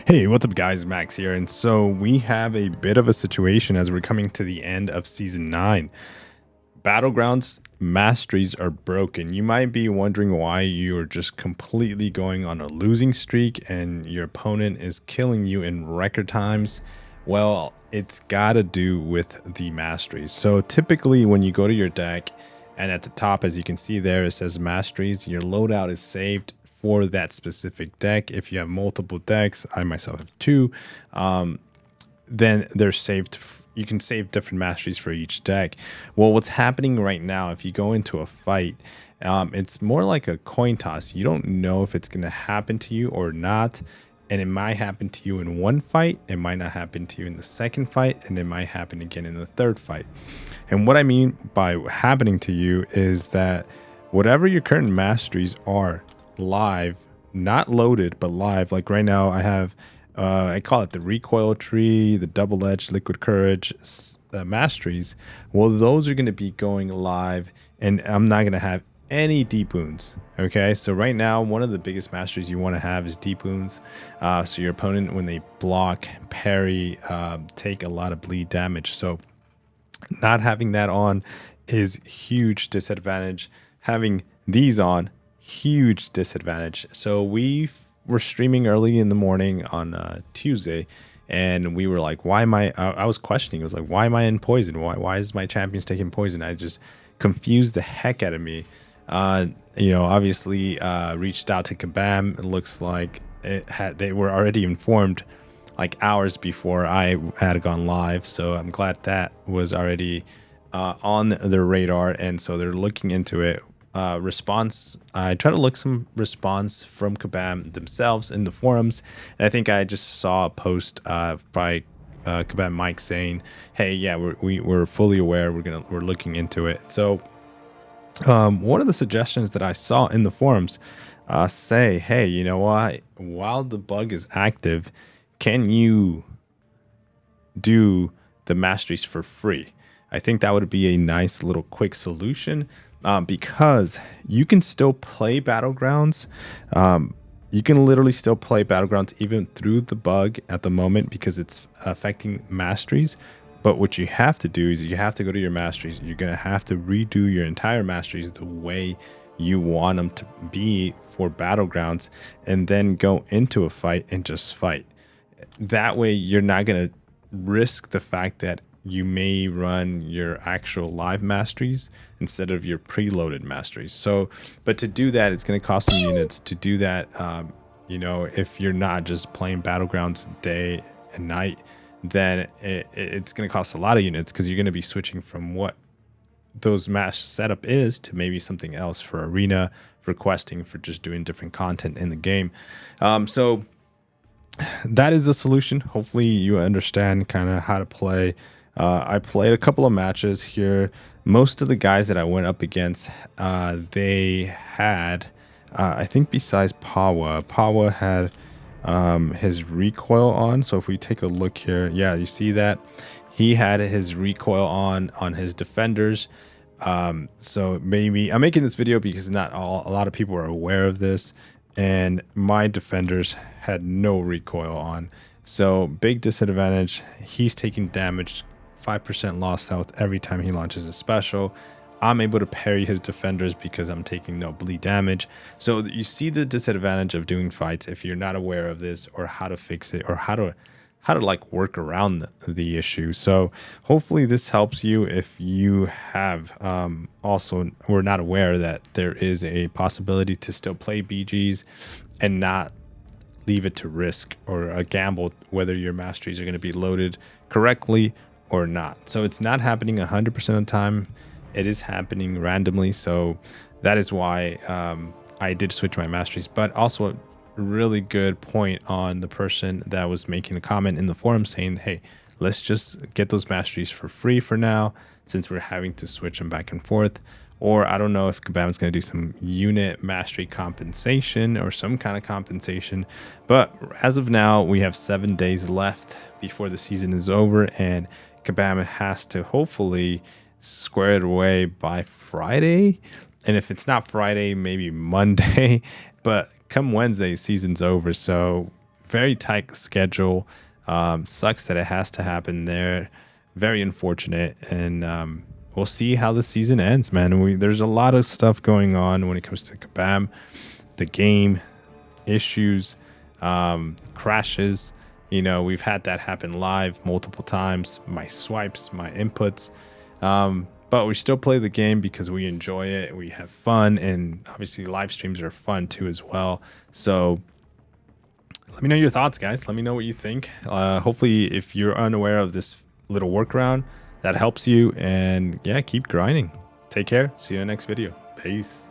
Hey, what's up, guys? Max here. And so we have a bit of a situation as we're coming to the end of season 9. Battlegrounds masteries are broken. You might be wondering why you're just completely going on a losing streak and your opponent is killing you in record times. Well, it's got to do with the masteries. So typically when you go to your deck and at the top, as you can see there, it says masteries, your loadout is saved for that specific deck. If you have multiple decks, I myself have two, then they're saved. You can save different masteries for each deck. Well, what's happening right now, if you go into a fight, it's more like a coin toss. You don't know if it's going to happen to you or not. And it might happen to you in one fight. It might not happen to you in the second fight. And it might happen again in the third fight. And what I mean by happening to you is that whatever your current masteries are live, not loaded, but live. Like right now I have I call it the recoil tree, the double-edged liquid courage masteries. Well, those are going to be going live and I'm not going to have any deep wounds. Okay, so right now one of the biggest masteries you want to have is deep wounds, so your opponent, when they block, parry, take a lot of bleed damage. So not having that on is huge disadvantage. Having these on, huge disadvantage. So we were streaming early in the morning on Tuesday, and we were like, why am I was questioning. It was like, why am I in poison? Why is my champions taking poison? I just confused the heck out of me. Obviously reached out to Kabam. It looks like they were already informed like hours before I had gone live. So I'm glad that was already on their radar. And so they're looking into it. Response, I try to look some response from Kabam themselves in the forums. And I think I just saw a post by Kabam Mike saying, hey, yeah, we're fully aware. We're looking into it. So one of the suggestions that I saw in the forums say, hey, you know what? While the bug is active, can you do the masteries for free? I think that would be a nice little quick solution, because you can still play Battlegrounds. You can literally still play Battlegrounds even through the bug at the moment because it's affecting masteries. But what you have to do is you have to go to your masteries. You're going to have to redo your entire masteries the way you want them to be for Battlegrounds, and then go into a fight and just fight. That way you're not going to risk the fact that you may run your actual live masteries instead of your preloaded masteries. So, but to do that, it's going to cost some units to do that. If you're not just playing Battlegrounds day and night, then it's going to cost a lot of units because you're going to be switching from what those match setup is to maybe something else for arena, for questing, for just doing different content in the game. So that is the solution. Hopefully you understand kind of how to play. I played a couple of matches here. Most of the guys that I went up against, they had, I think besides Pawa had his recoil on. So if we take a look here, yeah, you see that he had his recoil on his defenders. So maybe I'm making this video because a lot of people are aware of this, and my defenders had no recoil on. So big disadvantage. He's taking damage, 5% lost health every time he launches a special. I'm able to parry his defenders because I'm taking no bleed damage. So you see the disadvantage of doing fights if you're not aware of this, or how to fix it, or how to like work around the issue. So hopefully this helps you if you have also were not aware that there is a possibility to still play BGs and not leave it to risk or a gamble whether your masteries are going to be loaded correctly or not. So it's not happening 100% of the time. It is happening randomly. So that is why I did switch my masteries. But also a really good point on the person that was making a comment in the forum saying, hey, let's just get those masteries for free for now, since we're having to switch them back and forth. Or I don't know if Kabam's going to do some unit mastery compensation or some kind of compensation. But as of now, we have 7 days left before the season is over, and Kabam has to hopefully square it away by Friday. And if it's not Friday, maybe Monday. But come Wednesday, season's over. So very tight schedule. Sucks that it has to happen there. Very unfortunate. And we'll see how the season ends, man. There's a lot of stuff going on when it comes to Kabam, the game, issues, crashes. You know, we've had that happen live multiple times. My swipes, my inputs. But we still play the game because we enjoy it. We have fun, and obviously live streams are fun too as well. So let me know your thoughts, guys. Let me know what you think. Hopefully, if you're unaware of this little workaround, that helps you. And yeah, keep grinding. Take care. See you in the next video. Peace.